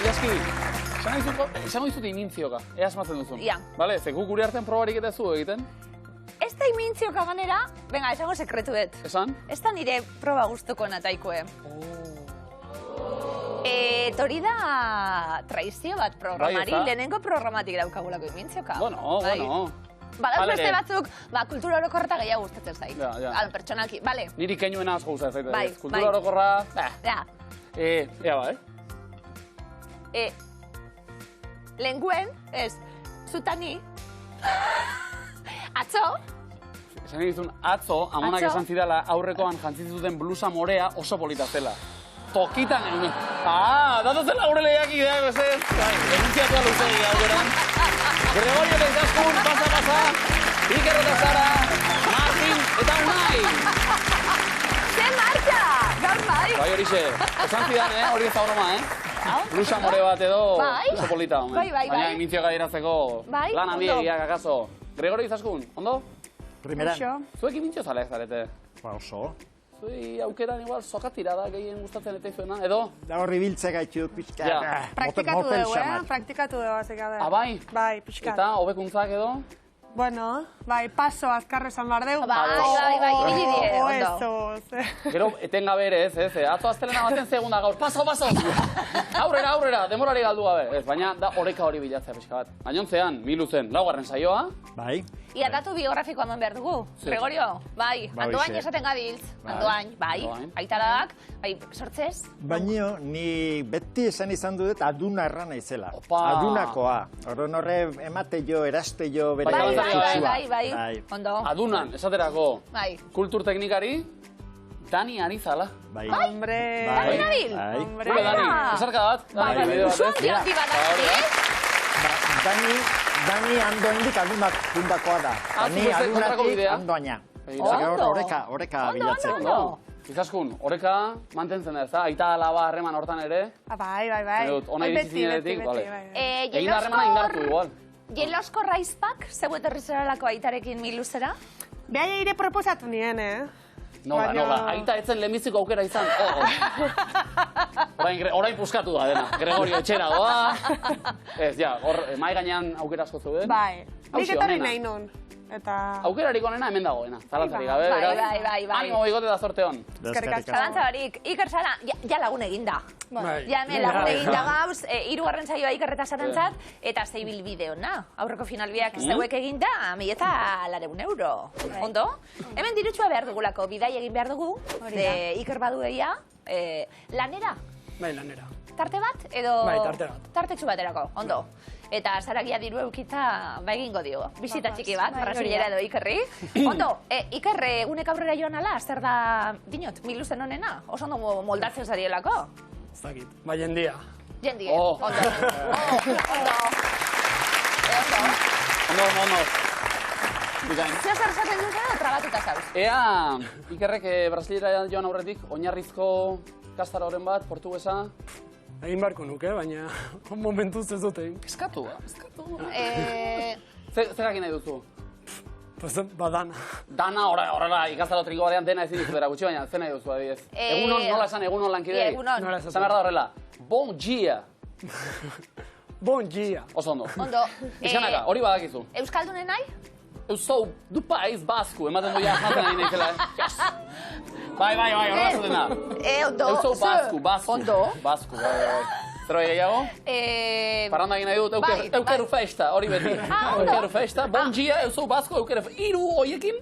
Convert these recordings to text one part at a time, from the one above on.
Ilaski, esango dizut imintzioka, ea asmatzen duzun. Ia. Bale, ze guk gure artean probarik eta zu egiten. Ez da imintzioka ganera, venga, esango sekretuet. Esan? Ez da nire proba gustuko nataikoe. Hori da traizio bat programari, lehenengo programatik daukagulako imintzioka. Bueno. Badauz beste batzuk, kultura orokorreta gehiago gustatzen zait. Pertsonalki, bale. Niri keinuena asko gustatzen zait. Bai. Kultura orokorra... Ea ba, Lenguen, ez, zutani, atzo. Esan egizun, atzo, amonak esan zidala aurrekoan jantzizuten blusa morea oso polita zela. Tokitan egun. Datozen laureleiak ideak, bezez. Denunziatua luzegi gauderan. Gregorio eta Izaskun, pasa. Iker eta Sara, Martin eta Unai. Ze marcha! Gaur bai. Bai horixe. Esan zidan, hori ez da broma, Blusa more bat edo oso polita, omen. Bai. Baina imintzioka irazteko lan handiegiak, akaso. Gregorio Izaskun, ondo? Primeran. Zuek imintzio zaleak zarete? Ba, oso. Zuei aukeran igual sokatira da gehien gustatzen eta izuena, edo? Da horri biltzek gaitxut, pixka. Praktikatu dugu, Praktikatu dugu, azek gabe. Bai? Bai, pixka. Eta hobekuntzak edo? Bueno, bai, paso azkarre esan behar dugu. Bai, ibili die, ondo. Gero, etengabe ere ez, atzo aztelena baten segunda gaur, paso! Aurrera, demorari galdu gabe. Baina, da oreka hori bilatzea pixka bat. Gainontzean, Miluzen, laugarren saioa. Bai. Ia datu biografikoa eman behar dugu, Gregorio, bai, Andoain esaten gabiltz, Andoain, bai, aitarak, bai, sortzez. Baina, ni beti esan izan dut aduna errana izela. Adunakoa. Horre emate jo, eraste jo, bere bai, ondo. Adunan, esaterako, kulturteknikari, Dani Arizala. Bai. Hombre. Dani Nabil? Bai. Gure Dani, esarka bat. Usuan diandi bat Dani Andoaindik adunak puntakoa da. Dani adunatik Andoaina. Oreka bilatzeko. Izaskun, oreka mantentzen da ez da? Aita alaba harreman hortan ere? Bai. Ona iritsi zinetik, bale. Egin harremana indartu igual. Jelosko raizpak, zeu etorri zeralako aitarekin Miluzera? Behar ire proposatu nien, Nola, aita etzen lehenbiziko aukera izan. Orain puskatu da dena, Gregorio etxera doa. Ez, mai gainean aukera asko zeuden. Bai, nik etorri nahi nun. Aukerarik onena hemen dagoena, zalantzari gabe. Bai. Animo bigote da zorte hon. Zalantza barik, Iker Sara, ja lagun eginda. Ja hemen lagun eginda gauz, 3. saioa Iker eta Sarantzat, eta zeibil bideona. Aurreko finalbiak zeuek eginda, 1.400 €. Ondo? Hemen dirutxua behar dugulako, bidai egin behar dugu, Iker badu egia, lanera. Bai, lanera. Tarte bat, edo... Bai, tarte bat. Tartetxu baterako, ondo. Eta Saragia diru eukita egingo dio. Bizita txiki bat, Brasilera edo Ikerri. Ondo, Iker, egunek aurrera joan ala, zer da, dinot, Miluzen honena? Oso ondo moldatzen zarielako? Zakit, bai jendia. Jendia, ondo. Ondo. Zer esaten duzera, trabatuta zauz? Ea, Ikerrek Brasilera joan aurretik, oinarrizko kastaroren bat, portugesa. Egin barko nuke, baina momentuz ez dut egin. Eskatu. Zer jakin nahi duzu? Dana. Dana, horrela, ikastaro triko batean dena ezin dizutera gutxi, baina zer nahi duzu, adibidez? Egunon, nola esan, egunon lankidei? Egunon. Esan behar da horrela, bon dia. Bon dia. Oso ondo. Ondo. Izanaka, hori badakizu. Euskaldunen nahi? Eu sou do país basco, ematen du ja jaten nahi naizela, Bai, horrela zutena. Ondo. Eu sou basco. Ondo. Basco, bai. Zer hori gehiago? Parranda egin nahi dut, eukeru festa, hori beti. Eukeru festa, bon dia, eu sou basco, eukeru festa. Iru horiekin,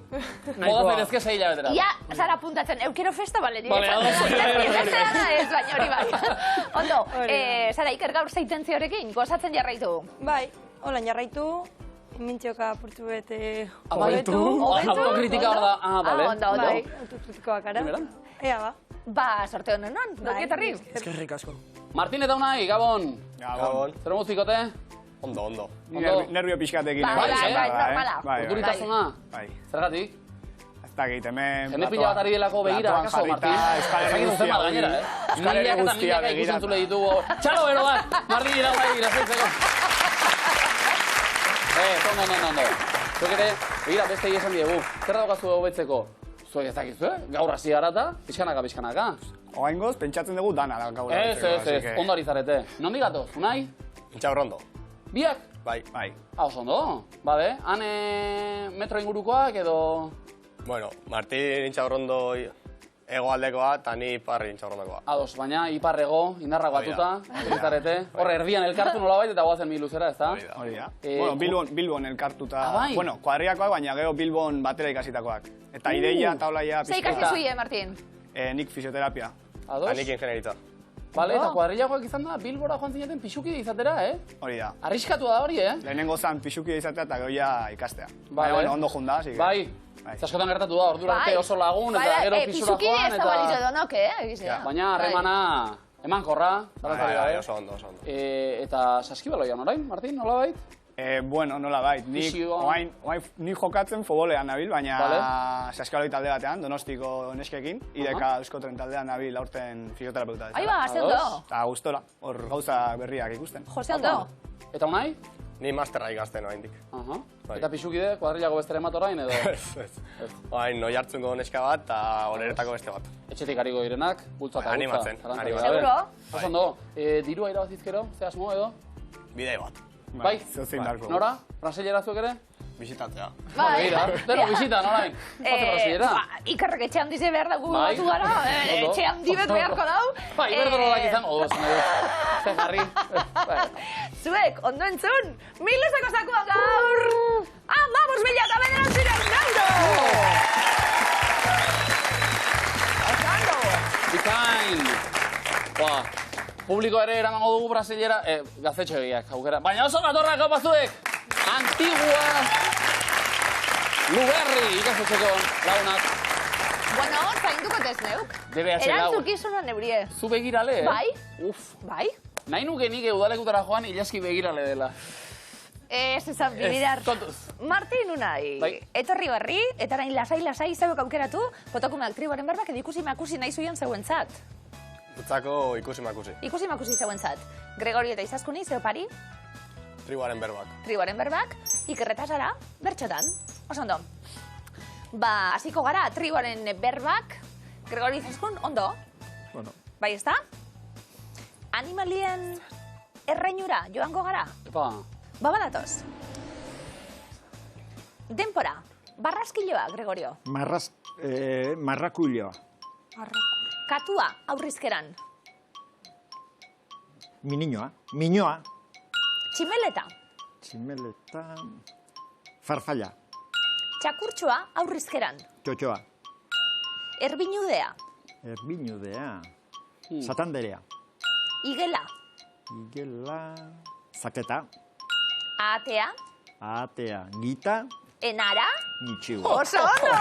modatzen ezke 6 hilabetera. Ja, zara apuntatzen, eukero festa, bale, nire. Ez, baina hori bai. Ondo, zara, Iker gaur zeitentziorekin, gozatzen jarraitu. Bai, holan jarraitu. Mintzioka apurtu bete... Abaitu? Autokritika hor da, bale. Ondo. Bai, autokritikoak ara. Ea ba. Ba, sorte honen non, dokietarri. Eskerrik asko. Martin eta Unai, Gabon. Gabon. Zer muzikote? Ondo. Nervio pixkatekin. Bai, normala. Kulturitasuna? Bai. Zergatik? Ez dakit, hemen... Jende pila bat ari delako begira, akaso, Martin? Euskalere guztia gainera, Euskalere guztia begira. Ditugu. Txalo bero bat, Martin ira bai, grazitzeko. Ondo. Zuek ere, begira, beste esan diegu. Zer daukazu hobetzeko? Zuek ez dakizu, gaur hasi garata, pixkanaka. oaingoz, pentsatzen dugu dana da gaur. Ez, ondo ari zarete. Nondik gatoz, Unai? Intxaurrondo. Biak? Bai. Oso ondo. Bade, han metro ingurukoak edo... Bueno, Martin Intxaurrondo hegoaldekoa eta ni Ipar Intxaurrondokoa. Ados, baina iparrego, indarrak batuta, zarete. Horre, erdian elkartu nolabait eta goazen miluzera, ez da? Hori da. Bueno, Bilbon elkartuta... Bueno, kuadriakoak, baina gero Bilbon batera ikasitakoak. Eta ideia eta olaia Ze ikasi zuie, Martin? Nik fisioterapia. Ados? Nik ingenieritza. Bale, eta kuadrilakoak izan da, Bilbora joan zineten pixukide izatera, Hori da. Arriskatu da hori, Lehenengo zan pixukide izatea eta gehoia ikastea. Baina, bueno, ondo junda, así que... Bai. Zaskotan gertatu da, ordura arte oso lagun, eta gero pisura joan, ez da balitzo donok, Baina, harremana, eman korra. Bai, oso ondo. Eta saskibaloian orain, Martin, nola bait? Bueno, nola bait. Ni jokatzen futbolean nabil, baina saskibaloi talde batean, Donostiko neskekin, ideka Euskotren taldean nabil aurten fisioterapeuta. Aiba, ze ondo. Eta gustora, hor gauza berriak ikusten. Jose ondo. Eta Unai? Ni masterra ikasten oraindik. Eta pixukide, kuadrilako beste emat orain edo? Ez. Orain, noi hartzungo neska bat eta horeretako beste bat. Etxetik hariko direnak, bultza eta Animatzen. Seguro? Oso ondo, dirua irabazizkero, ze asmo edo? Bidei bat. Bai? Nora? Brasilera zuek ere? Bisitatzea. Bai. Deno, bisitan, orain. Zote Brasilera. Ikarrek etxe handize behar dugu batu gara, etxe handi bet beharko dau. Bai, berdolak izango du, ze jarri. Zuek, ondo entzun, miluzeko zakuan gaur! 15.000 euro! Bikain! Publiko ere eramango dugu Brasilera, gaztetxo egiak, aukera. Baina oso gatorrak hau bazuek! Antigua! Luberri, ikastetxeko lagunak. Bueno, zainduko tez neuk. DBH lau. Erantzukizuna neurie. Zu begirale, Bai. Uf. Bai. Nahi nuke nik udalekutara joan ilaski begirale dela. Ez ezan bibirar. Kontuz. Martin Unai. Bai. Etorri barri, eta orain lasai zeuek aukeratu, fotokumeak triboaren berbak ikusi makusi nahi zuien zeuentzat. Utzako ikusi-makusi. Ikusi-makusi zeuentzat. Gregorio eta Izaskuni, zeopari. Tribuaren berbak. Tribuaren berbak, ikerreta zara, bertxotan. Oso ondo. Ba, hasiko gara, tribuaren berbak, Gregorio Izaskun, ondo. Bueno. Bai, ez da? Animalien errainura joango gara. Epa. Ba, badatoz. Denpora, barraskiloa, Gregorio. Marrakuloa. Katua, aurrizkeran. Miñoa. Tximeleta. Farfalla. Txakurtxoa, aurrizkeran. Txotxoa. Erbinudea. Satanderea. Igela. Zaketa. Atea. Gita. Enara. Nitxiu. Oso ondo!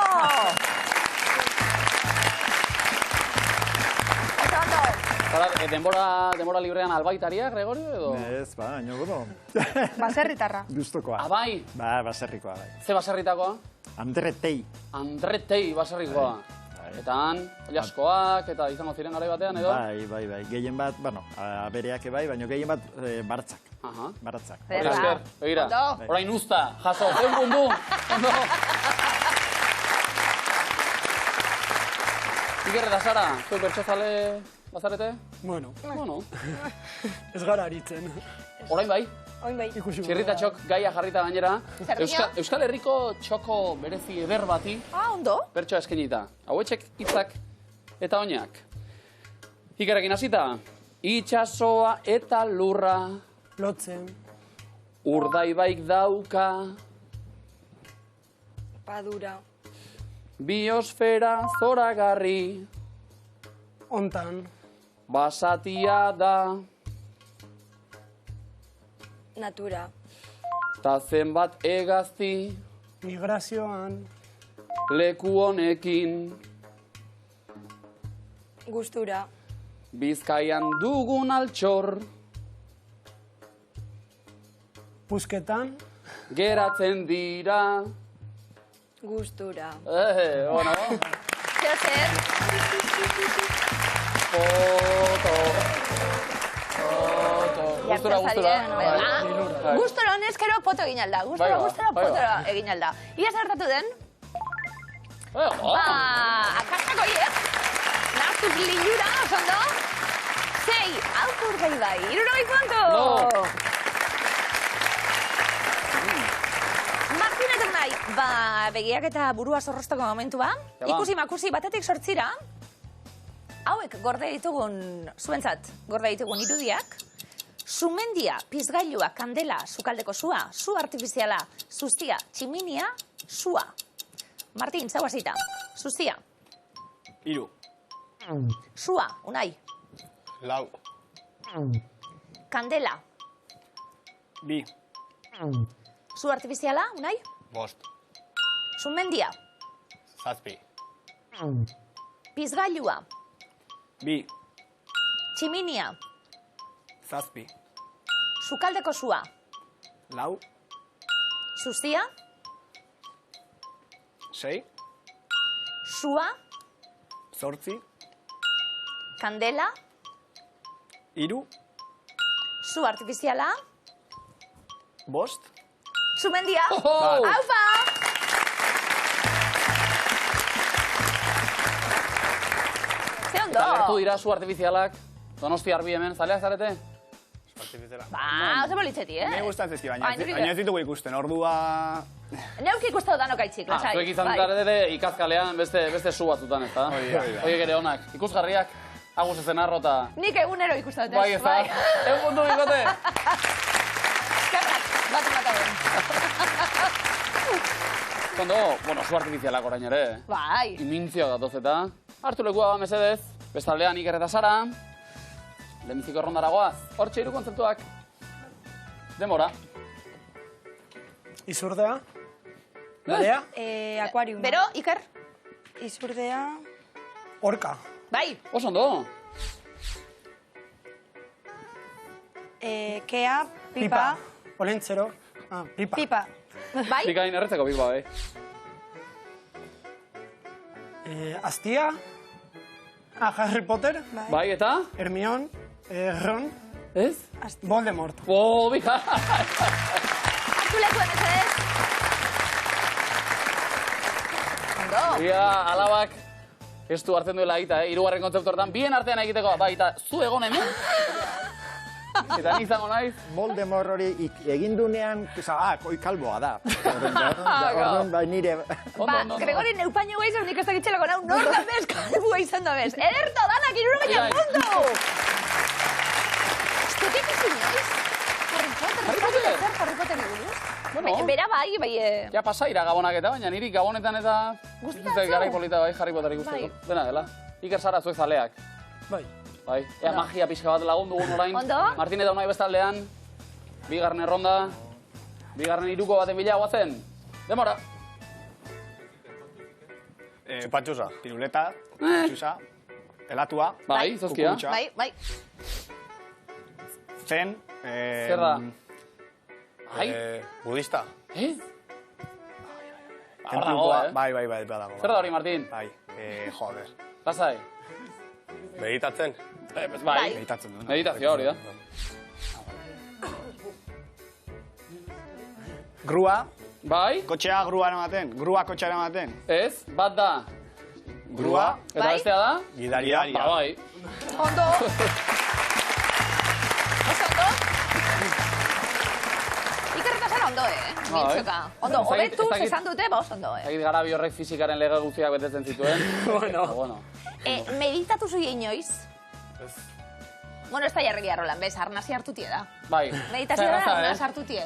Denbora librean albaitaria, Gregorio, edo? Ez, baina, bueno. Baserritarra. Gustokoa. Bai? Ba, baserrikoa, bai. Ze baserritakoa? Andretei baserrikoa. Eta han, oliaskoak, eta izango ziren garai batean, edo? Bai. Gehien bat, bueno, abereak bai, baina gehien bat bartzak. Bartzak. Hori esker, begira. Orain usta, jaso, zeun bundu. Ondo. Iker eta Sara, zuen bertxozale bazarete? Bueno. Ez gara aritzen. Orain bai? Oin bai. Txirrita txok gaia jarrita gainera. Euskal Herriko txoko berezi eder bati. Ondo. Bertsoa eskenita. Hauetxek hitzak eta oinak. Ikerekin hasita. Itxasoa eta lurra. Lotzen. Urdaibaik dauka. Padura. Biosfera zoragarri. Hontan. Basatia da. Natura. Ta zenbat egazti. Migrazioan. Leku honekin. Gustura. Bizkaian dugun altxor. Pusketan. Geratzen dira. Gustura. Bueno. Zer. Foto. Gustura. Gustora honezkero foto egin alda. Gustora foto egin alda. Ia zertatu den? Akastako hiek. Sartuz lilura, oso ondo. 6, Altur Urdaibai, 60 puntu. Martin eta Unai, begiak eta burua zorrosteko momentua. Ikusi batetik 8ra. Hauek gorde ditugun, zuentzat, gorde ditugun irudiak. Sumendia, pizgailua, kandela, sukaldeko sua, su artifiziala, zuztia, tximinia, sua. Martin, zau hasita. Zuztia. 3. Sua, Unai. 4. Kandela. 2. Su artifiziala, Unai. 5. Sumendia. 7. Pizgailua. 2. Tximinia. 7. Sukaldeko sua. 4. Zuztia. 6. Sua. 8. Kandela. 3. Su artifiziala. 5. Sumendia. Oh! Aupa! Ze ondo? Alertu dira su artifizialak. Donosti arbi hemen, zaleak zarete? Oso bolitzeti, Ni gustatzen zizki, baina ez ditugu ikusten, ordua... Neuk ikustau danok aitzik, lasai. Zuek izan zarete ikazkalean beste su batzutan, ez da? Oiek ere onak. Ikusgarriak, Agus Ezenarro eta... Nik egunero ikustau, Bai, ez da? Egun puntu bikote! Eskerrak, bat. Kondo, su artifizialak orain ere. Bai. Imintzio datoz eta. Hartu lekua mesedez, bestaldean Iker eta Sara. Lehenbiziko errondara goaz. Hortxe 3 kontzeptuak. Demora. Izurdea. Barea. Akuarium. Bero, Iker? Izurdea. Orka. Bai. Oso ondo. Kea, pipa. Olentzero. Pipa. Pipa. Bai. Pikain erretzeko pipa, bai. Astia. Harry Potter. Bai, eta? Hermione. Ron. Ez? Voldemort. Bika! Hartu lekuen, ez? Ondo. Ia, alabak, ez du hartzen duela egita, 3. kontzeptu hortan, bien artean egiteko, bai, eta zu egon hemen? Eta ni izango naiz? Voldemort hori egindunean, koi kalboa da. Orduan, bai nire... Gregori neupaino guaiz, nik ez dakitxelako nau, nortan bez, kalbua izan da bez. Ederto, danak, 60 puntu! Zutik izin naiz? Harry Potter buruz? Bera bai... Ja pasaira gabonak eta, baina niri gabonetan eta... Guztitzak garai polita bai, Harry Potter ikusteko. Dena dela. Iker Sara zuek zaleak. Bai. Bai, ea magia pixka bat lagundugun orain. Ondo. Martin eta Unai bestaldean. 2. erronda. 2. 3 baten bila guazen. Demora. Patxusa. Tiruleta, patxusa, elatua. Bai, zozkia. Bai. Zen. Zer da? Bai? Budista. Badago, Bai, badago. Zer da hori, Martin? Bai, joder. Lasai. Meditatzen. Bai. Meditatzen du. Meditazio hori da. Grua. Bai? Kotxea grua eramaten. Grua kotxea eramaten. Ez, bat da. Grua. Eta bestea da? Gidaria. Ba, bai. Ondo. Oso ondo. Iker eta Sara ondo, Mintzoka. Ondo, hobetu esan dute, ba oso ondo, Zagit Garabi horrek fizikaren lege guztiak betetzen zituen. Bueno. Meditatu zui inoiz? Ez. Bueno, ez da jarri harrolan, bez, arnasi hartutie da. Bai. Meditazio da, arnaz hartutie.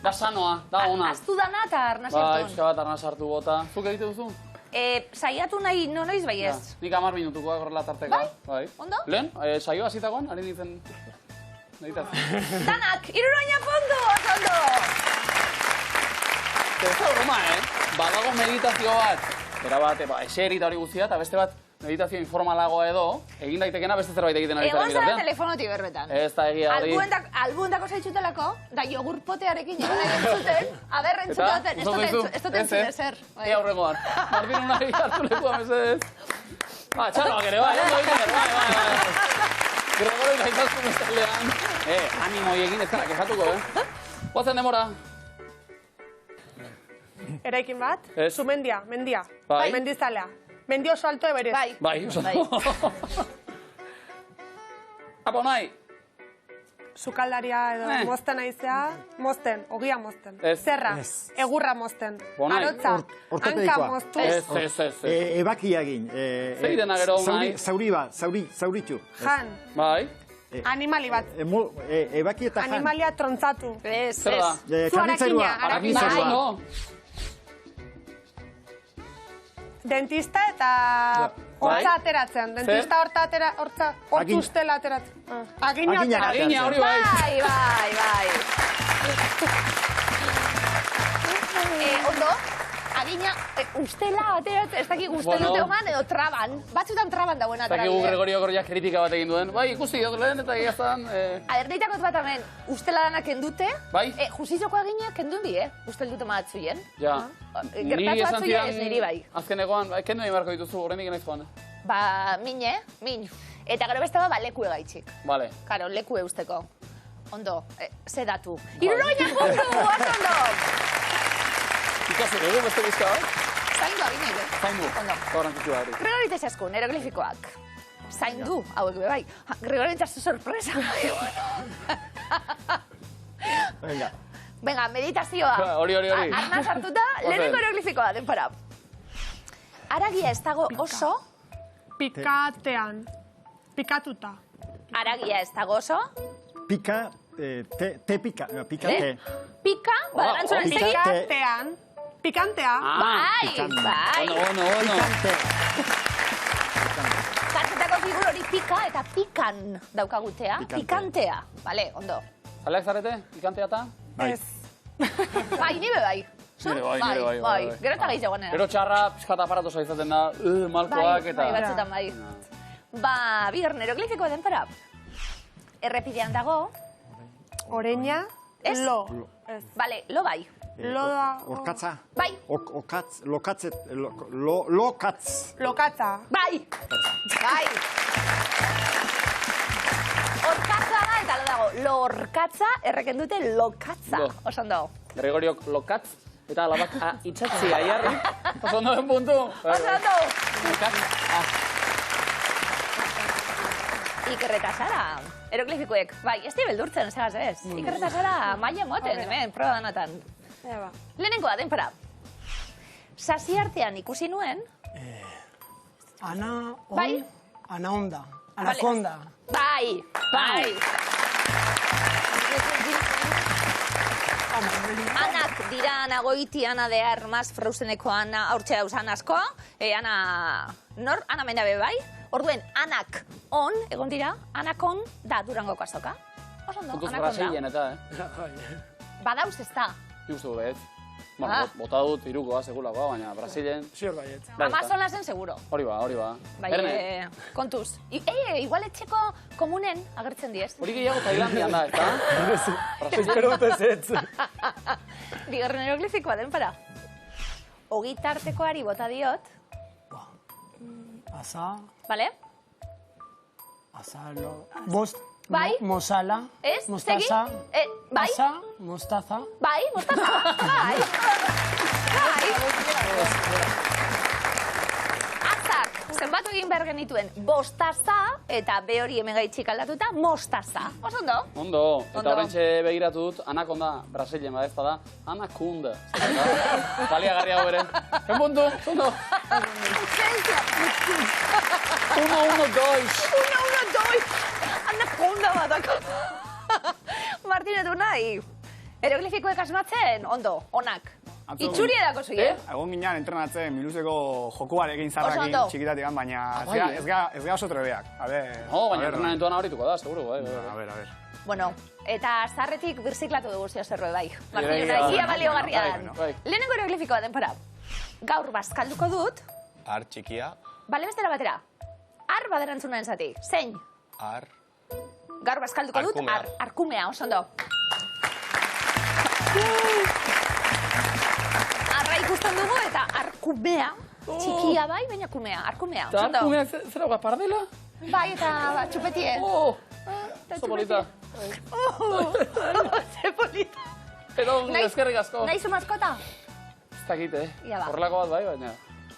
Da sanoa, da ona. Aztu dana eta arnasi Bai, hartun. pixka bat arnaz hartu bota. Zuk egite duzu? Saiatu nahi, noiz bai ez? Nik 10 minutukoa horrela tarteka. Bai? Ondo? Lehen, saio hasitakoan, ari nintzen... Meditazio. Danak, 60 puntu, oso ondo! Ez da broma, Badago meditazio bat. Bera bat, eseri eta hori guztia, eta beste bat meditazio informalagoa edo, egin daitekena beste zerbait egiten ari zara Egon zara bitartean. telefonoti berbetan. Ez da egia hori. Albuendako zaitxutelako, da jogurpotearekin egin egin zuten, aber entzuten duten, ez dut entzun ezer. Ea aurrekoan. Martin Unai hartu lekua mesedez. Txaloak ere, bai, ondo egiten, bai. Gregori gaitazko mestaldean. Animoi egin ez gara kexatuko, Guazen demora. Eraikin bat, Ez. Zumendia, mendia. Bai. Mendizalea. Mendi oso alto eberez. Bai, oso. Apa, nahi? Sukaldaria edo mozten aizea, mozten, ogia mozten. Zerra, egurra mozten. Arotza, hanka moztuz. Ez. Ebakia egin. Zeirena gero, nahi? Zauritxu. Jan. Bai. Animali bat. Ebaki eta jan. Animalia trontzatu. Ez. Karnitzerua. Arakinua. Dentista eta hortza ateratzen. Dentista hortza ustela ateratzen. Agina ateratzen. Agina, hori bai. Bai. Ondo, agina, ustela ateratzen, ez dakik uste dute oman edo traban. Batzutan traban dagoen ateratzen. Ez dakik Gregorio Gorriak kritika bat egin duen. Bai, ikusi dut lehen eta egazan... Aderteitakot bat hemen, ustela danak kendute. Bai. Justizoko agina kendun bi, ustel dute maatzuien. Ja. Gertatu batzuien ez niri bai. Azkenekoan, kendu egin barko dituzu, horrendik enaiz joan. Ba, min. Eta gero beste bat, leku egaitxik. Vale. Karo, leku eusteko. Ondo, ze datu. Iruroinak puntu, ondo! Ikazu, dugu beste bizka bat? Zaindu agin ere. Zaindu. Ondo. Gaurantzitu hori. Gregori Tesaskun, eroglifikoak. Zaindu, hauek be bai. Gregori Tesaskun sorpresa. Venga, meditazioa. Hori. Arnaz hartuta, lehenengo eroglifikoa, denpara. Aragia ez dago oso... Pikatean. Pikatuta. Aragia ez dago oso... Pika, te pika, pikate. Pika, baderantzuna ez egin? Pikatean. Pikantea. Bai. Ono. Kartetako figur hori pika eta pikan daukagutea. Pikantea. Bale, ondo. Zaleak zarete, pikantea eta? Ez. Bai, nire bai. Nire bai. Gero eta gehiago ganera. Gero txarra, pixkat aparatosa izaten da, malkoak eta... Bai, batzutan bai. Ba, bigarren eroglifikoa denpara. Errepidean dago. Oreña, lo. Bale, lo bai. Lo da... Orkatza. Bai. Okatz, lokatzet, lokatz. Lokatza. Bai. Orkatza da eta lo dago. Lorkatza, erreken dute lokatza. Osan dago. Gregoriok lokatz eta alabak itxatzi aiarri. Osan dago puntu. Osan dago. Lokatz. Ikerreta Sara, eroglifikoek. Bai, ez di beldurtzen, segaz ez. Ikerreta Sara, maia moten, hemen, proba danatan. Lehenengoa, denpara. Sasi artean ikusi nuen... Anaonda. Anaconda. Bai. Anak dira Ana Goiti, Ana de Armas, Frozeneko Ana, haurtxe dauzan asko. Ana Mendabe bai. Orduen, anak on, egon dira, anakon da Durangoko azoka. Osondo, Puntuz anakon Brasilien da. eta, Badauz ez da. Justu bet. Bota dut irukoa, segulakoa, baina Brasilen... Zior baiet. Amazonasen seguro. Hori ba. Bai, kontuz. Igual etxeko komunen agertzen diez. Hori gehiago Tailandian da, eta? Espero dut ez. Bigarren eroglifikoa denpara. Ogitartekoari bota diot. Asa. Bale? Asa, lo... Bost. Bai. Mozala. Ez? Mostaza. Bai? Asa, mostaza. Bai, mostaza. Bai. Azak, zenbatu egin behar genituen, bostaza, eta be hori hemen gaitxik aldatuta, mostaza. Ondo? Ondo. Eta horrentxe begiratu dut, anakonda, Brasilen badezta da, anakunda. Baliagarri hau ere. En puntu, ondo. 1-1-2. Anakonda batako. Martinetu nahi. Eroglifikoek asmatzen, ondo, onak. Itxuri edako zui, Egon ginean entrenatzen Miluseko jokuarekin zarrakin txikitatik, baina ez ga oso trebeak. Baina entrenamentuan aurrituko da, seguro. A ver. Bueno, eta zarretik birziklatu dugu zio zerro bai. Martinuna, ia baliogarria dan. Lehenengo eroglifikoa denpara. Gaur bazkalduko dut. Ar txikia. Bale bestera batera. Ar baderantzuna entzati. Zein? Ar. Gaur bazkalduko dut. Arkumea, oso ondo. Arra ikusten dugu eta arkumea. Txikia bai, baina kumea. Arkumea, oso ondo. Eta arkumea zera pardela? Bai, eta txupetie. Oso polita. Ze polita. Edo eskerrik asko. Nahizu maskota? Ez dakit, Ia ba. Horrelako bat bai, baina...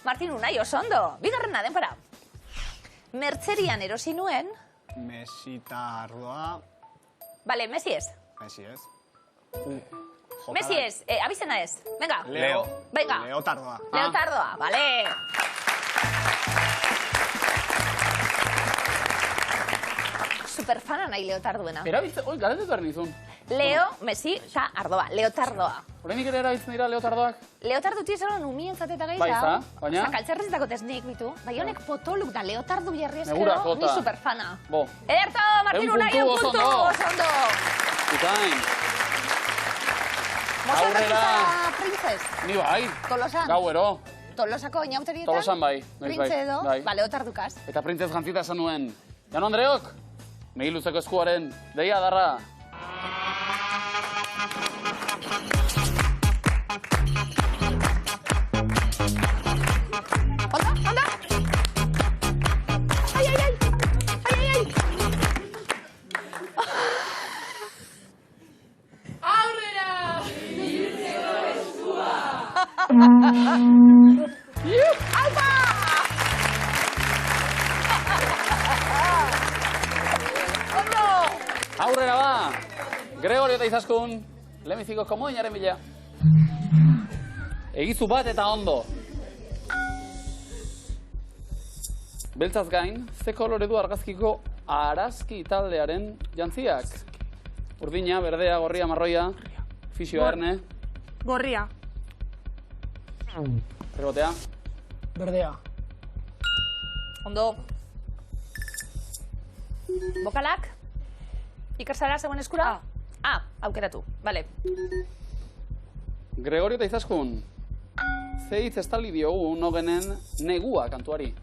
Martin Unai, oso ondo. Bigarrena, denpora. Mertzerian erosi nuen. Messi eta Ardoa. Vale, Messi ez. Messi ez. Messi ez, abizena ez. Venga. Leo. Venga. Leotardoa. Leotardoa, vale. Superfana nahi Leotarduena. Erabiltzen, galetetu behar nizun. Leo, Messi eta Ardoa. Leotardoa. Horrenik ere erabiltzen dira Leotardoak? Leotardu tiezoran umien zateta gaita. Baiza, baina? Zakaltzerrezitako tesnik bitu. Bai honek potoluk da Leotardu jarri Negura, eskero, jota. ni superfana. Bo. Ederto, Martin Unai, un puntu, oso ondo. Ikain. Aurrera. Printzes. Ni bai. Tolosan. Gauero. Tolosako inauterietan. Tolosan bai. Printze edo, ba, Leotardukaz. Eta printzez jantzita esan nuen. Jano Andreok, megi luzeko eskuaren, deia darra. Onda. Ai. Aurrera! Aupa! Ondo! Aurrera ba! Gregorio eta Izaskun, lemiziko komodinaren bila. Egizu bat eta ondo. Beltzaz gain, ze kolore du argazkiko arazki taldearen jantziak? Urdina, berdea, gorria, marroia, fisio erne. Gorria. Rebotea. Berdea. Ondo. Bokalak? Ikarzara zegoen eskura? Aukeratu. Vale. Gregorio eta Izaskun, ze hitz estali diogu nogenen negua kantuari?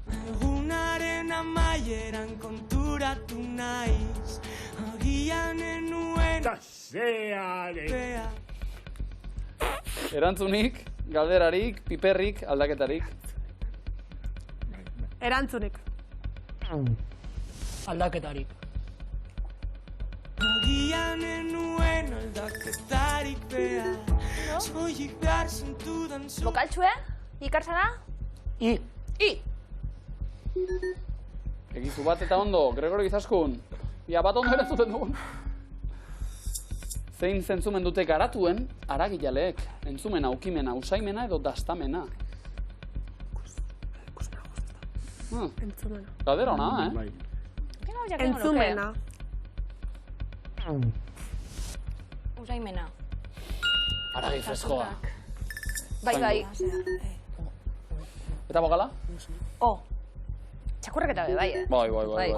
Egunaren amaieran konturatu naiz, agian enuen Taseare. Erantzunik, galderarik, piperrik, aldaketarik. Erantzunik. Aldaketarik. Agian enuen aldaketarik behar, soilik behar zentudan zu. Bokaltxue? Ikarzara? I. Egizu bat eta ondo, Gregorio Izaskun. Ia bat ondo erantzuten dugun. Zein zentzumen dute garatuen aragilaleek, entzumena, ukimena, usaimena edo dastamena. Entzumena. Galdera ona, Bai. Entzumena. Usaimena. Aragi freskoa. Bai. Eta bokala? Txakurreketa be, bai, eh? Bai.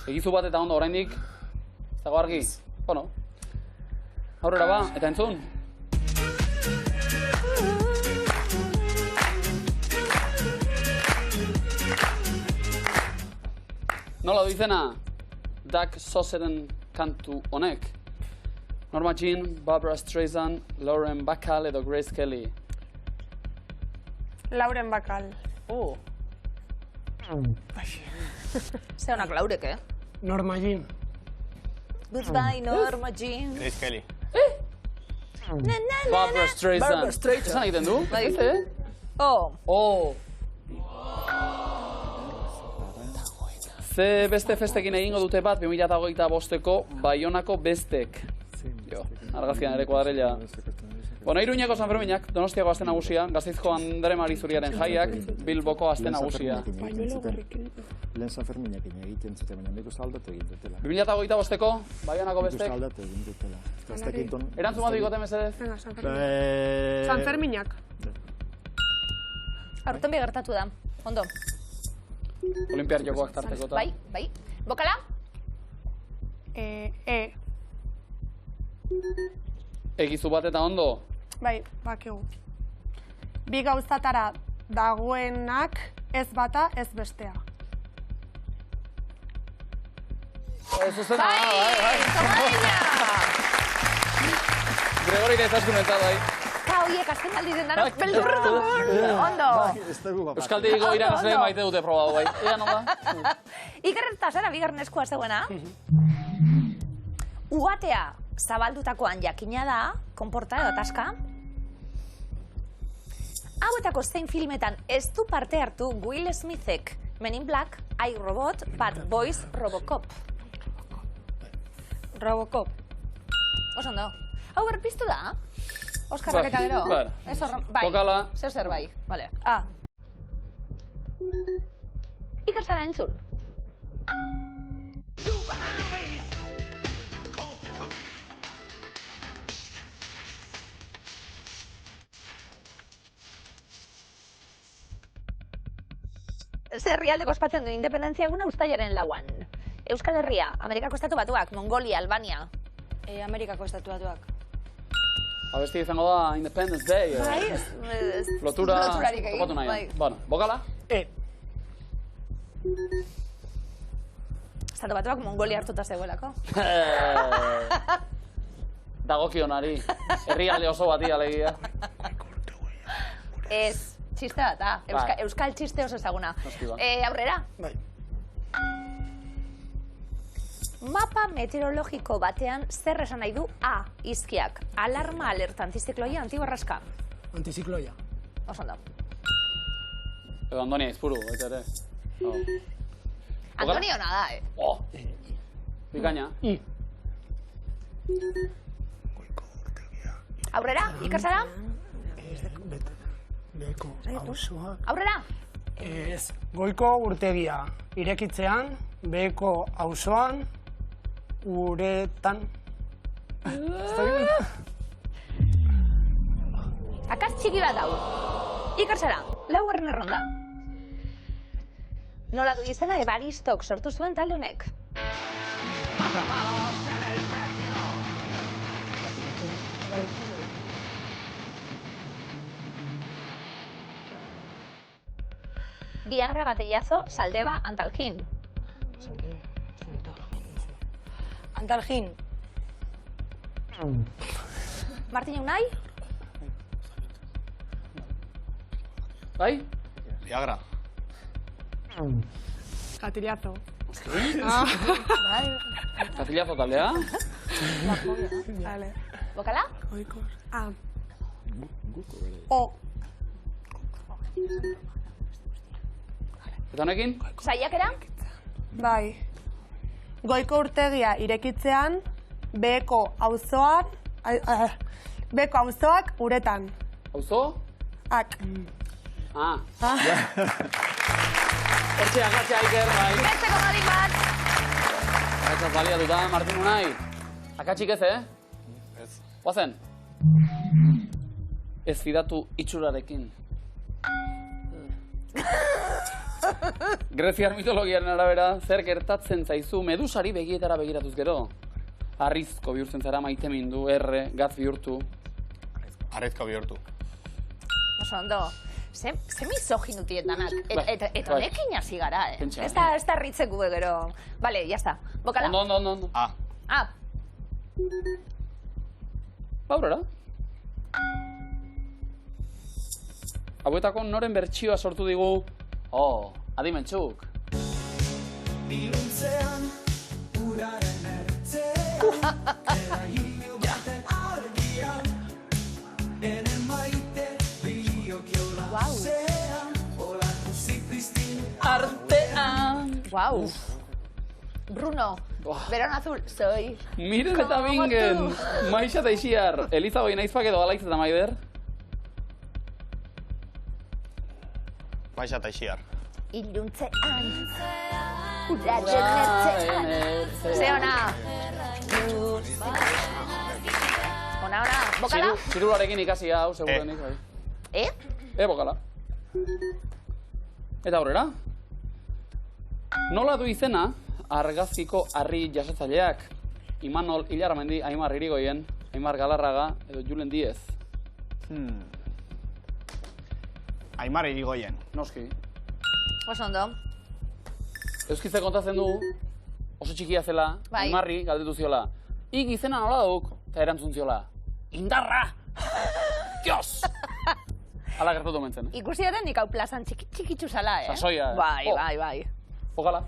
Egizu bat eta ondo, oraindik, ez dago argi. Bueno, aurrera ba, eta entzun. Nola du izena, Doug Sauceren kantu honek? Norma Jean, Barbara Streisand, Lauren Bacall edo Grace Kelly. Lauren Bacall. Ze honak laurek, eh? Norma Jean. Goodbye, Norma Jean. Grace Kelly. Barbara Streisand. Esan egiten du? Bai. Ze beste festekin egingo dute bat 2025ko Baionako bestek. Jo, argazkian ere kuadrilla. Bueno, Iruñeko Sanferminak, Donostiako aste nagusia, Gasteizko Andre Mari Zuriaren jaiak, Bilboko aste nagusia. Lehen Sanferminak egiten zuten, baina nik uste aldatu egin dutela. 2025ko Baionako bestek. Nik uste aldatu egin dutela. Erantzun bat ikote mesedez? Venga, Sanferminak. Aurten bi gertatu da. Ondo. Olimpiar jokoak tarteko eta. Bai. Bokala? Egizu bat eta ondo? Bai, bakigu. Bi gauzatara dagoenak ez bata ez bestea. Zuzena, bai. Gregori eta Izaskun eta bai. Eta horiek azken aldi den dara, beldurru. Ondo. Euskaltegiko irakasleen maite dute probatu bai. Ega nola? Ikerreta zara bigarren eskua zegoena. Ugatea zabaldutakoan jakina da, konporta edo ataska. Hauetako zein filmetan ez du parte hartu Will Smithek? Men in Black, I, Robot, Bad Boys, Robocop. Robocop. Oso ondo. Hau berpiztu da? Oskarrak eta gero? Bai, zeu zer bai. Vale. Iker Sara entzun. Zer herrialdeko ospatzen du independentzia eguna uztailaren 4. Euskal Herria, Amerikako Estatu Batuak, Mongolia, Albania. Amerikako Estatu Batuak. Abesti izango da Independence Day. Floturarik egin. Topatu nahi. Bueno, bokala? Estatu Batuak Mongolia hartuta zegoelako. Dagokionari. Herrialde oso bati alegia. Ez. Txiste bat, Euskal txiste oso ezaguna. Aurrera? Bai. Mapa meteorologiko batean zer esan nahi du A, izkiak. Alarma, alerta, antizikloia, antiborraska. Antizikloia. Oso ondo. Edo Andonia izpuru, baita ere. Antonio nada, Bikaina. Aurrera, Iker Sara? Beko auzoa. Aurrera? Ez, Goiko urtegia irekitzean, Beko auzoan, uretan. Akaz txiki bat hau. Iker Sara, 4. erronda. Nola du izena Evaristok sortu zuen talde honek? Viagra, Gatillazo, Saldeba, Antalgin. Antalgin. Martin Unai? Bai? Viagra. Gatillazo. Gatillazo taldea? Vale. Bokala? Goikor. O. Eta honekin? Saiakera? Bai. Goiko urtegia irekitzean, Beko auzoak uretan. Auzo? Ak. Hortxe, agatxa, Iker, bai. Beste komodik bat! Agatxaz baliatuta, Martin Unai. Akatxik ez, Ez. Oazen? Ez fidatu itxurarekin. Greziar mitologiaren arabera, zer gertatzen zaizu Medusari begietara begiratuz gero? Arrizko bihurtzen zara, maite mindu, gatz bihurtu. Arrizko bihurtu. Oso ondo. Ze misoginuti danak. Eta honekin hasi gara, Pentsa. Ez da ritzeko gero. Vale, jazta. Bokala? Ondo. Baurera? Hauetako noren bertsioa sortu digu? Adimentxuk. Iluntzean, uraren ertzean, eragilio baten argian, ene maite biokiola zean, olako zipristin artean. Guau. Bruno, Verón Azul, soy. Miren eta bingen, Maixa eta Ixiar, Eliza hoi naizpak edo Alaitz eta Maider? Maixa eta Ixiar. Iluntzean, uraren ertzean. Ze ona. Ona, bokala? Txirularekin ikasi hau, segurenik. Bokala. Eta aurrera? Nola du izena argazkiko harri jasotzaileak? Imanol Ilarramendi, Aimar Irigoyen, Aimar Galarraga edo Julen Diez. Aimar Irigoyen. Noski. Oso ondo. Euskizte kontatzen du, oso txikia zela, Aimarri galdetu ziola. Ik izena nola duk, eta erantzun ziola. Indarra! Dios! Ala gertatu mentzen. Ikusi ere nik hau plazan txikitzu zala, Sasoia. Bai. Pokala?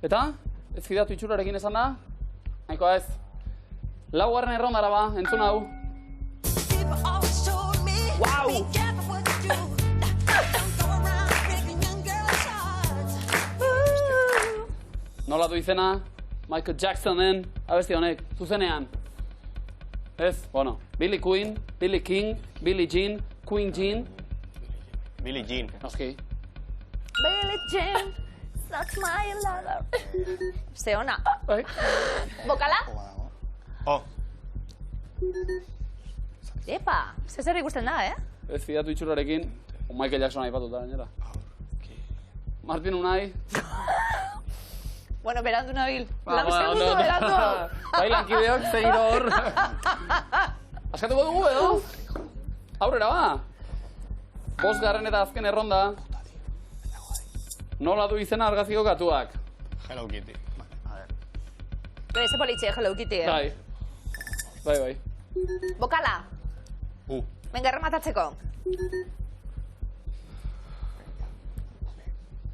Eta? Ez fidatu itxurarekin esan da? Nahikoa ez. 4. errondara ba, entzun hau. Nola du izena? Michael Jacksonen, abesti honek, zuzenean. Ez, bueno, Billy Queen, Billy King, Billie Jean, Queen Jean. Billie Jean. Noski. Billie Jean, such my lover. Ze ona. Bokala? Oh. Epa, zer ikusten da, Ez fidatu itxurarekin, Michael Jackson aipatuta gainera. Martin Unai. Bueno, berandu nabil. Lam segundo berandu. Bai, lankideok, segiro hor. Askatuko dugu, edo? Aurrera, ba. 5. eta azken erronda. Nola du izena argazkiko katuak? Hello Kitty. Ze politxe, Hello Kitty, Bai. Bai. Bokala. Venga, errematatzeko.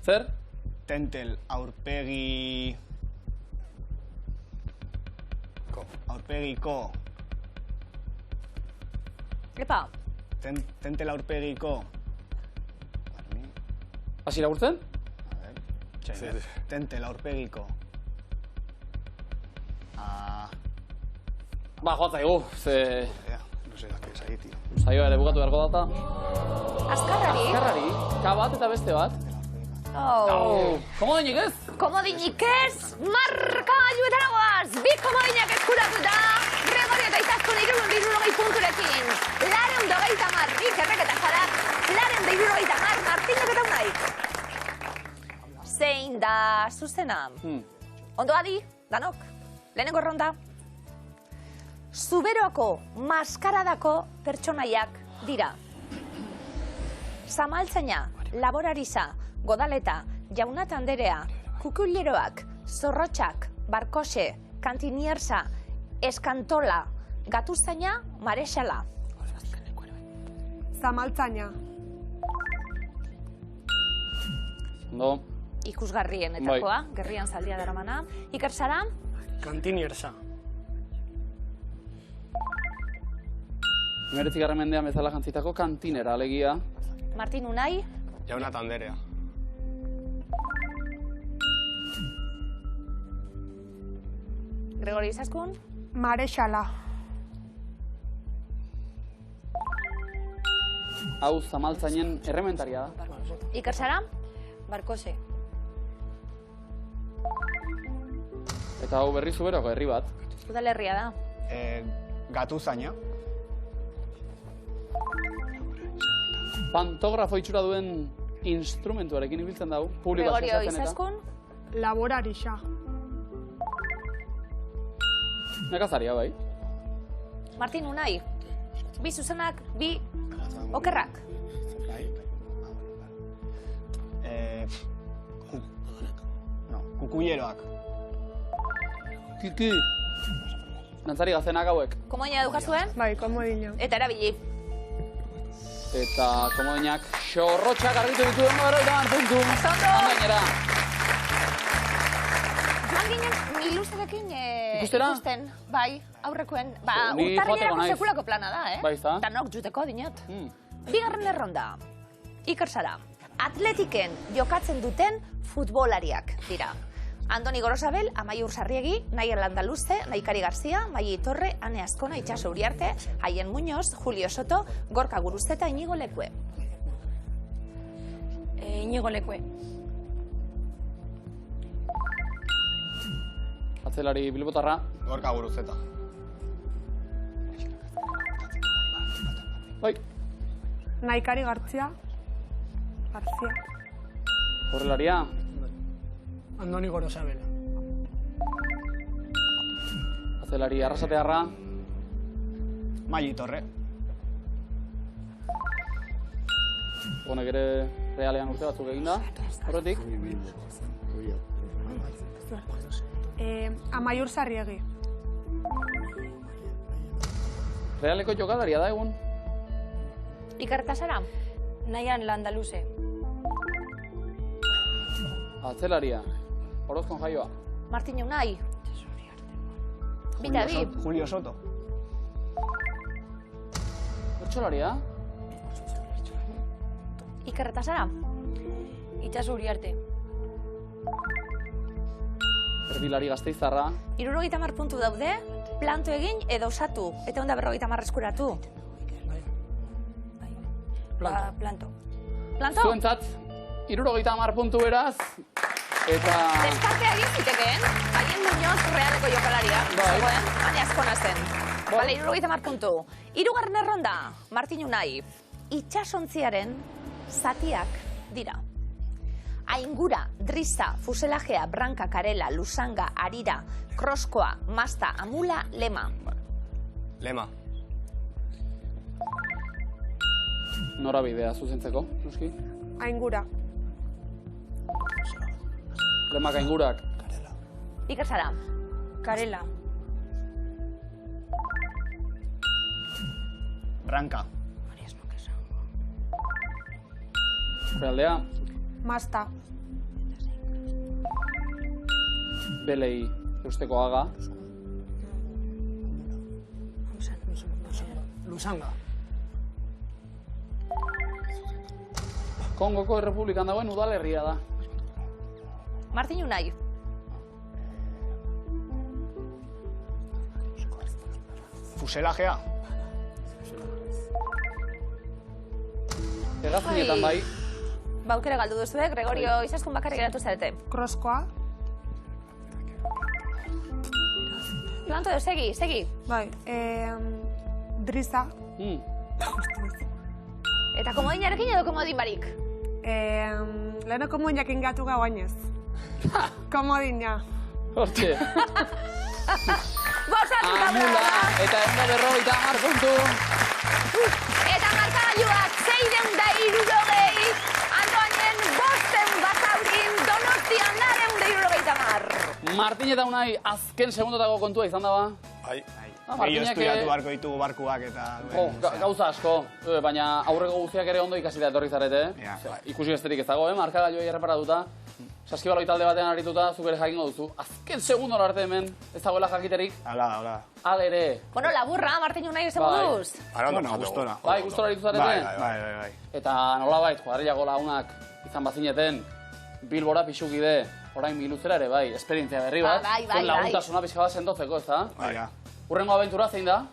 Zer? Tentel aurpegi... Aurpegiko... Epa. Tentel aurpegiko... Hasi irakurtzen? Tentel aurpegiko... Ba, joatzaigu, ze... No sé, que es ahí, tío. Saioa ere bukatu beharko data. Azkarrari. Azkarrari, K bat eta beste bat. Komodinik ez? Komodinik ez, markagailuetara goaz! Bi komodinak eskuratuta, Gregorio eta Izaskun 360 punturekin. 230, Ikerrek eta Sarak, 230, Martinek eta Unaik. Zein da zuzena? Ondo adi, danok, lehenengo erronda. Zuberoako maskaradako pertsonaiak dira. Zamaltzaina, laborariza, Godaleta, Jaunat Anderea, Kukuleroak, Zorrotxak, Barkose, Kantinierza, Eskantola, Gatuztaina, Marexala. Zamaltzaina. Ondo. Ikusgarrienetakoa, gerrian zaldia daramana. Iker Sara? Kantinierza. 19. mendean bezala jantzitako kantinera, alegia. Martin Unai? Jaunat Anderea. Gregorio Izaskun? Marexala. Hau zamaltzainen errementaria da. Iker Sara? Barkose. Eta hau berri zuberoko herri bat. Udalerria da. Gatuzaina. Pantografo itxura duen instrumentuarekin ibiltzen dau. Gregorio Izaskun? Laborarixa. Nekazaria, bai. Martin Unai? Bi zuzenak, bi okerrak. Kukuleroak. Kiki. Dantzari gaztenak hauek. Komodina dukazuen? Bai, komodina. Eta erabili. Eta komodinak xorrotxak argitu ditu dengo eroitan puntu. Gainera. Joan ginen miluzerekin ikusten, bai, aurrekoen. Ba, Ni joateko urtarrilerako naiz. sekulako plana da, Bai, ezta? Danok juteko dinot. Bigarren erronda. Iker Sara. Atletiken jokatzen duten futbolariak dira. Andoni Gorosabel, Amaiur Sarriegi, Naier Landaluze, Naikari Garzia, Maili Torre, Ane Azkona, Itxaso Uriarte, Haien Muñoz, Julio Soto, Gorka Guruzeta, Inigo Lekue. Inigo Lekue. Atzelari bilbotarra. Gorka Guruzeta. Bai. Naikari Garzia. Horrelaria. Andoni Gorosabel. Atzelari Arrasatearra. Maili Torre. Honek ere Realean urte batzuk eginda. Horretik. Amaiur Sarriegi. Realeko jokalaria da egun. Iker eta Sara. Naian Landaluze. Atzelaria. Orozkon Jaioa. Martin Unai. Bita bi. Julio Soto. Bertxolaria. Iker eta Sara? Itxaso Uriarte. Erdilari Gasteiztarra. 70 puntu daude, planto egin edo osatu, eta onda 50 eskuratu. Planto. Planto? Zuentzat, 70 puntu beraz, eta... Deskartea egin zitekeen, haien Muñoz realeko jokalaria. Zegoen, baina asko nazen. Bale, 70 puntu. 3. erronda, Martin Unai. Itxasontziaren zatiak dira. Aingura, drisa, fuselajea, branka, karela, lusanga, arira, kroskoa, masta, amula, lema. Lema. Norabidea zuzentzeko, noski? Aingura. Lemak aingurak. Iker Sara. Karela. Branka. Realdea, Masta. Belei eusteko aga. Lusanga. Kongoko Errepublikan dagoen udalerria da. Martin Unai. Fuselajea. Hegazkinetan bai. Baukera galdu duzue, Gregorio Izaskun bakarrik geratu zarete. Kroskoa. Planto edo, segi. Bai. Drisa. Eta komodinarekin edo komodin barik? Leheno komodinak ingatu gau gainez. Komodina. Hortxe. Amula, eta 150 puntu. Eta markagailuak 660, Antoanen 500 basaurin, Donostian 470. Martin eta Unai azken segundotako kontua izan daba. Bai. Martinek... estudiatu barko ditugu barkuak eta... Gauza asko, baina aurreko guztiak ere ondo ikasi da etorri zarete. Ikusi besterik ez dago, markagailuei erreparatuta. Saskibaloi talde batean arituta, zuk ere jakingo duzu. Azken segundora arte hemen, ez dagoela jakiterik. Hala. Alere. Bueno, laburra, Martin Unai ezen moduz. Bueno, gustora. Bai, gustora aritu zarete? Bai. Eta nolabait, kuadrillago lagunak izan bazineten, Bilbora pixukide, orain biluzera ere, bai, esperientzia berri bat. Bai. Zuen laguntasuna pixka bat sendotzeko, ez da? Bai. Urrengo abentura zein da?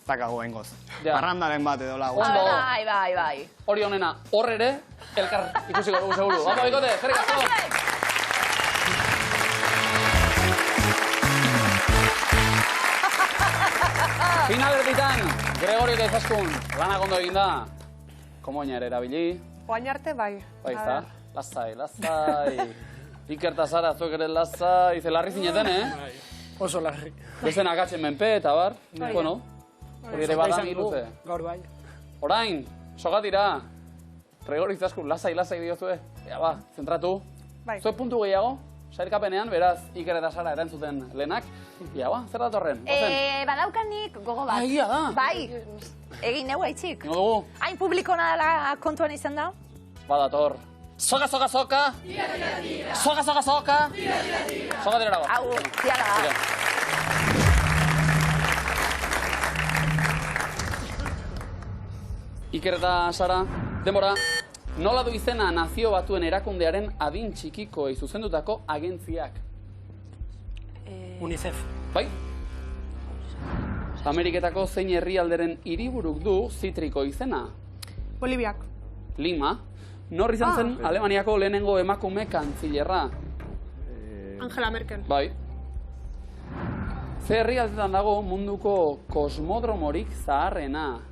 Zakago engoz. Parrandaren bat edo lagun. Bai. Hori honena, hor ere, elkar ikusiko dugu seguru. Ondo, bikote, jerrik asko! Final erditan, Gregorio eta Izaskun, lanak ondo eginda. Komoina ere erabili. Oain arte, bai. Bai, za? Lasai. Iker eta Sara, zuek ere lasai. Ze larri zineten, Oso larri. Bezen akatzen menpe eta bar. Bueno, hori ere badan iruze. Gaur bai. Orain, sogatira. Gregorio Izaskun, lasai diozue. Ea ba, zentratu. Bai. Zuek puntu gehiago, sailkapenean, beraz, Iker eta Sara erantzuten lehenak. Ea ba, zer datorren? Badaukanik gogo bat. Egia da. Bai, egin neu haitxik. Ingo dugu? Hain publikona dela kontuan izan da? Badator. Soka! Soka! Soka dira dago. Hau, ziala. Iker eta Sara, denbora, nola du izena Nazio Batuen Erakundearen adin txikikoei zuzendutako agentziak? UNICEF. Bai? Ameriketako zein herrialderen hiriburuk du zitriko izena? Boliviak. Lima. Nor izan zen Alemaniako lehenengo emakume kantzilerra? Angela Merkel. Bai. Ze herrialdetan dago munduko kosmodromorik zaharrena?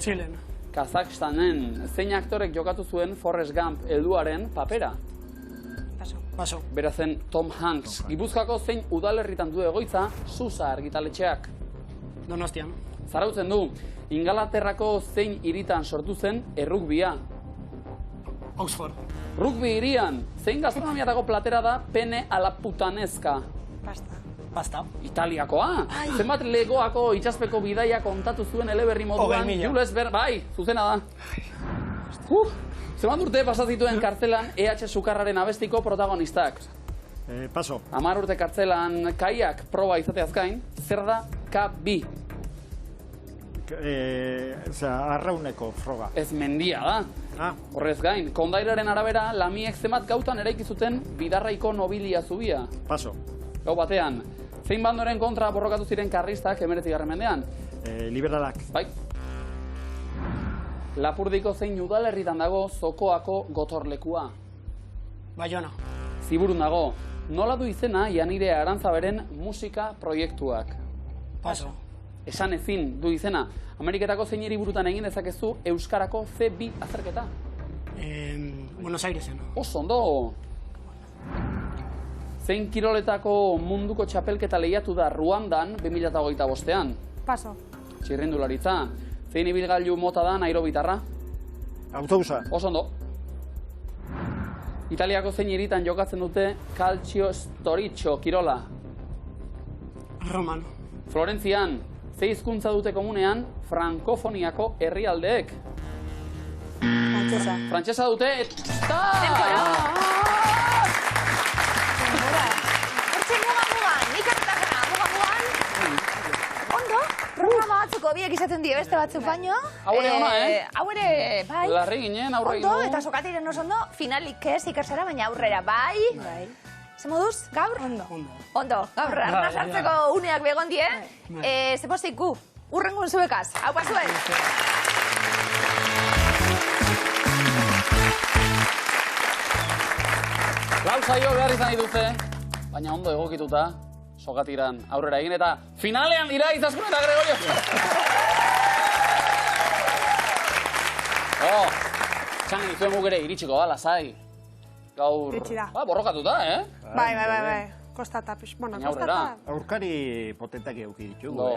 Txilen. Kazakstanen zein aktorek jokatu zuen Forrest Gump helduaren papera? Paso. Bera zen Tom Hanks. Gipuzkoako zein udalerritan du egoitza Susa argitaletxeak? Donostian. Zarautzen du, Ingalaterrako zein hiritan sortu zen errugbia? Oxford. Rugby hirian, zein gastronomiatako platera da pene ala putanesca? Pasta. Italiakoa? Zenbat legoako itxaspeko bidaia kontatu zuen eleberri moduan? 20.000. Jules Verne, bai, zuzena da. Zenbat urte pasazituen kartzelan EH Sukarraren abestiko protagonistak? Paso. 10 urte kartzelan kaiak proba izateaz gain, zer da K2? arrauneko froga. Ez mendia da. Horrez gain, kondairaren arabera, lamiek zenbat gautan eraiki zuten Bidarraiko nobilia zubia. Paso. Gau batean, zein bandoren kontra borrokatu ziren karlistak 19. mendean? Liberalak. Bai. Lapurdiko zein udalerritan dago Zokoako gotorlekua? Baiona. Ziburun dago, nola du izena Janire Arantzaberen musika proiektuak? Paso. Esan ezin du izena, Ameriketako zein hiriburutan egin dezakezu Euskarako C2 azterketa? Buenos Airesen. Oso ondo! Zein kiroletako munduko txapelketa lehiatu da Ruandan 2025ean? Paso. Txirrindularitza. Zein ibilgailu mota da aerobitarra? Autobusa. Oso ondo. Italiako zein hiritan jokatzen dute Calcio Storico kirola? Romano. Florentzian, ze hizkuntza dute komunean frankofoniako herrialdeek? Frantsesa. Frantsesa dute eta... Hortxe muga-mugan, nik hartakana, muga-mugan. Ondo, programa batzuk biek izaten die beste batzuk baino. Hau ere ona, Hau ere, bai. Larri ginen, aurre egin Ondo, du. eta sokatiren oso ondo, finalik ez ikersara, baina aurrera, bai. Ze moduz, gaur? Ondo, gaur, arna sartzeko uneak begon die. Ze postik gu, urrengun zuekaz. Hau pasuen! Lau saio behar izan dituzte, baina ondo egokituta, sokatiran aurrera egin eta finalean dira Izaskun eta Gregorio. Txan egituen guk ere iritsiko da, lasai. Gaur, Iritsi da. borrokatuta, Bai. Kostata, bueno, Baina aurrera. kostata. Aurkari potentak eduki ditugu,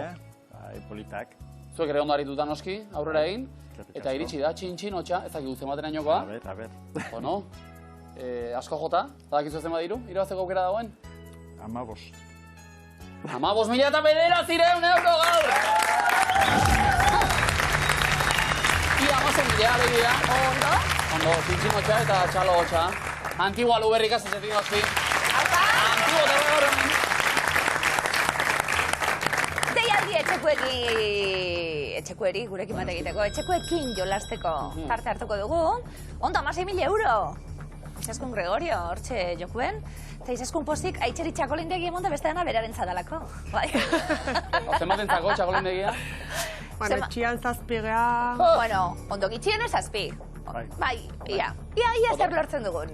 politak. Zuek ere ondo arituta noski, aurrera egin. Eta iritsi da, txin hotxa, ez dakik zenbaten ainokoa. A ber. Bueno, asko jota, badakizu zenbat diru, irabazteko aukera dagoen? 15. 15.900 euro gaur! Ia, 15.000 alegia. Ondo? Ondo, txin hotxa eta txalo hotxa. Antigua luberrik azazetik noski. Haupa! Antigua terra gaur hemen. Deialdi etxekueri, gurekin bat egiteko, etxekuekin jolasteko parte hartuko dugu. Ondo, 16.000 euro. Izaskun Gregorio, hortxe jokuen. Eta Izaskun postik, aitxeri txakolindegi emonda beste dana beraren zadalako. Bai. Zenbaten zako txakolindegia? Bueno, etxian zazpigea... Bueno, ondo gitxien ez azpi. Bai, ia zer lortzen dugun.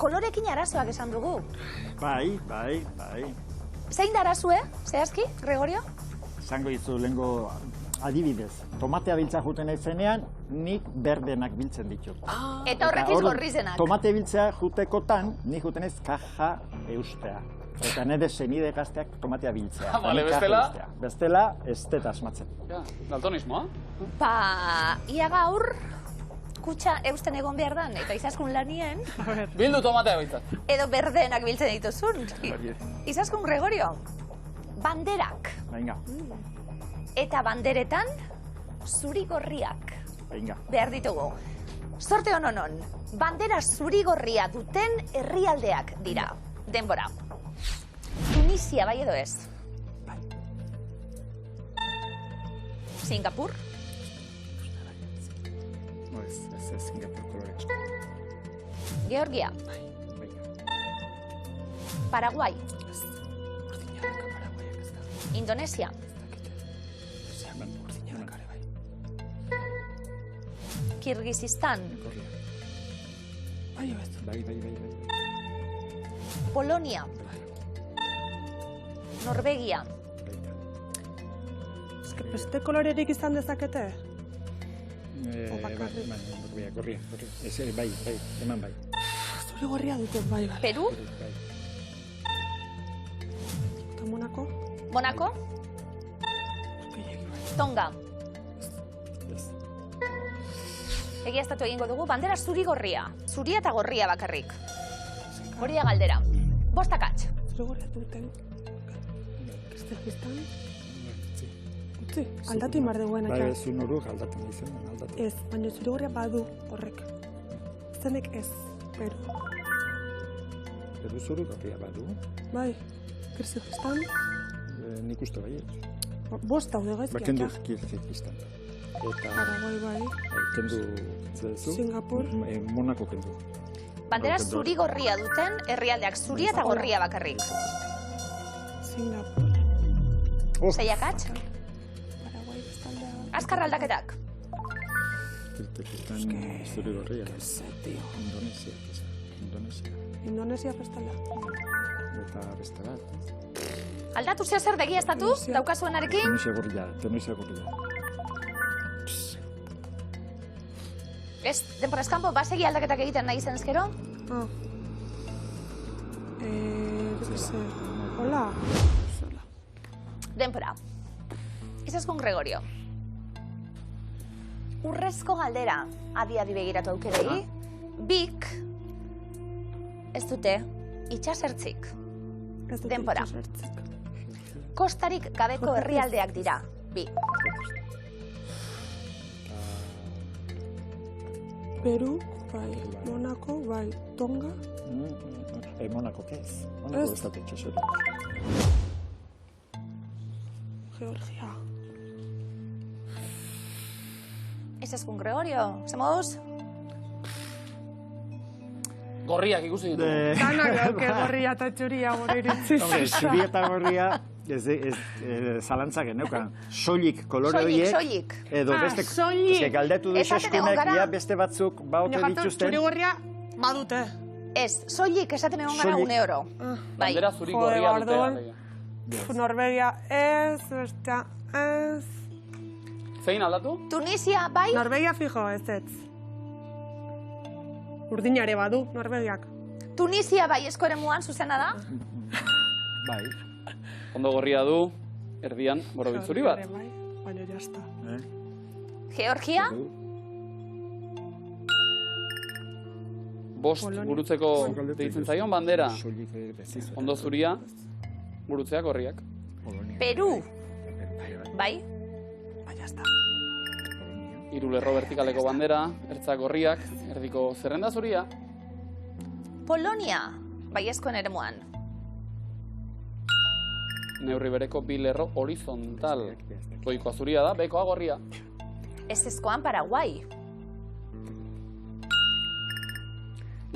Kolorekin arazoak esan dugu. Bai. Zein da arazue, zehazki, Gregorio? Zango izu lehenko adibidez. Tomatea biltza juten zenean, nik berdenak biltzen ditut. Eta horrekiz gorrizenak. Tomate biltzea jutekotan, nik juten ez kaja eustea. Eta nire senide gazteak tomatea biltzea. Bale, bestela? Bestela, ez dut asmatzen. Daltonismoa? Ia gaur, kutsa eusten egon behar dan, eta Izaskun lanien, Bildu tomatea baitzat. edo berdenak biltzen dituzun. Izaskun Gregorio, banderak. Venga. Eta banderetan, zuri-gorriak Venga. behar ditugu. Zorte hononon, bandera zuri-gorria duten herrialdeak dira. Denbora. Tunisia, bai edo ez? Bai. Singapur? No, ez Singapur kolorek. Georgia? Paraguay? Indonesia? Kirgizistan? Bai. Polonia? Norvegia? Beste kolorerik izan dezakete? Gorria. Bai, eman bai. Zuri gorria dute, bai. Peru? Eta Monako? Monaco? Tonga? Egiaztatu egingo dugu, bandera zuri-gorria. Zuria eta gorria bakarrik. Hori da galdera. Bostakatz. Zuri gorria duten. Kirgizistan? Utzi, aldatu imar duguen. Bai, zu noruk aldatzen izan, aldatu. Ez, baina zuri gorria badu horrek. Zenek ez, Peru. Peru zuri gorria badu. Bai, Kirgizistan? Nik uste bai. Bost daude gaizkiak, Kendu ja. Kirgizistan. Eta Paraguai bai. kendu zezu. Singapur. Monako kendu. Bandera zuri-gorria duten herrialdeak, zuria eta gorria bakarrik. Singapur. Zeiakatz? Paraguai bestaldea. Azkar aldaketak. Kirgizistan zuri gorria. Indonesia. Indonesia bestaldea. Eta beste bat. Aldatu zer begiaztatu, daukazuenarekin? Tunisia gorria. Ez, denbora eskampo, basegi aldaketak egiten nahi zen ezkero? Hola. Denbora. Izaskun Gregorio. Urrezko galdera, adi begiratu aukerei. Bik, ez dute, itxasertzik. Denbora. Kostarik gabeko herrialdeak dira, bi. Peru, bai. Monaco, bai. Tonga. Monaco, ¿qué es? Monaco está hecho solo. Georgia. Izaskun Gregorio, zemoduz? Gorriak ikusi ditu. Danak dauke gorria eta txuria gure iritziz. Hombre, txuri eta gorria, zalantzak geneukan. Soilik kolore horiek. Soilik. Edo beste... soilik. Galdetu duzu eskunek, ia beste batzuk baute dituzten. Txuri gorria badute. Ez, soilik esaten egon gara €1. Bai. Bandera zuri gorria dute. Norvegia ez, bestea ez. Zein aldatu? Tunisia, bai? Norvegia fijo ez ez. Urdinare badu, Norvegiak. Tunisia bai eskoremuan zuzena da? Bai. Ondo gorria du, erdian, borobit zuri bat. Baina jazta. Georgia? Bost gurutzeko deitzen zaion bandera. Ondo zuria, gurutzeak gorriak. Peru? Bai? Hiru lerro vertikaleko bandera, ertzak gorriak, erdiko zerrenda zuria. Polonia? Bai eskoen eremuan. Neurri bereko bi lerro horizontal. Goikoa zuria da, bekoa gorria. Ez eskoan Paraguai?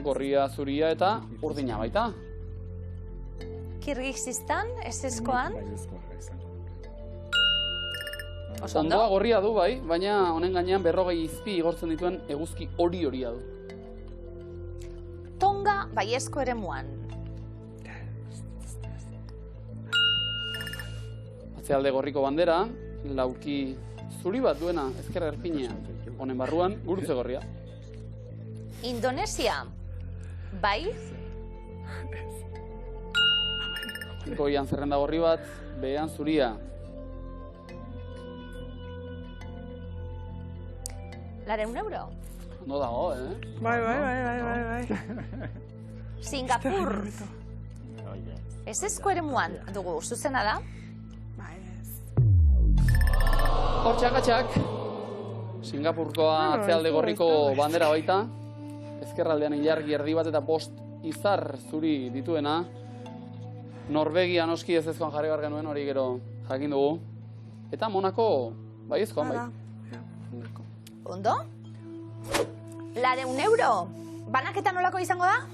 Gorria zuria eta urdina baita. Kirgizistan? Ez eskoan? Oso ondo? Ondoa gorria du bai, baina honen gainean 40 izpi igortzen dituen eguzki horia du. Tonga baiezko eremuan. Atzealde gorriko bandera, lauki zuri bat duena ezkerra erpinea. Honen barruan, gurutze gorria. Indonesia? Bai? Goian zerrenda gorri bat, behean zuria. €100? No dago, Bai. Singapur? Ez esko eremuan dugu, zuzena da? Bai ez. Hor txakatxak. Singapurkoa atzealde gorriko bandera baita. Ezkerraldean ilargi erdi bat eta bost izar zuri dituena. Norvegia noski ez ezkoan jarri behar genuen hori gero jakin dugu. Eta Monako bai ezkoan bai. Ondo? €100? Banaketa nolako izango da?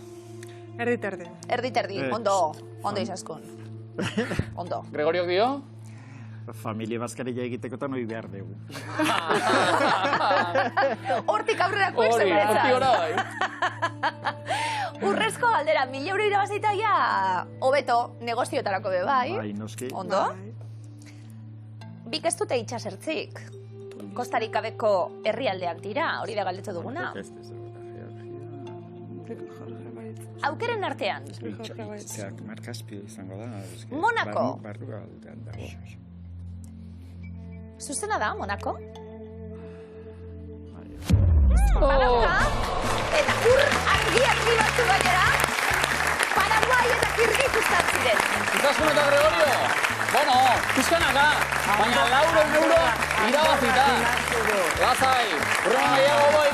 Erdi-terdi. Erdi-terdi, ondo izaskun. Ondo. Gregoriok dio? Familia bazkaria egitekotan hori behar dugu. Hortik aurrerakoek zegoetzat. Hortik gora bai. Urrezko galdera, €1000 irabazita ja hobeto negozioetarako be bai. Bai, noski. Ondo? Bik ez dute itxasertzik. Kostarik gabeko herrialdeak dira, hori da galdetu duguna. Aukeren artean. Itxak markazpio izango da. Monako. Barru aldean dago. Zuzena da, Monako? Badauka, eta argi batzu gainera, Paraguai eta Kirgizistan ziren. Izaskun eta Gregorio! Bueno, pizkanaka, baina €100 irabazita. Lasai, urrengo gehiago bai,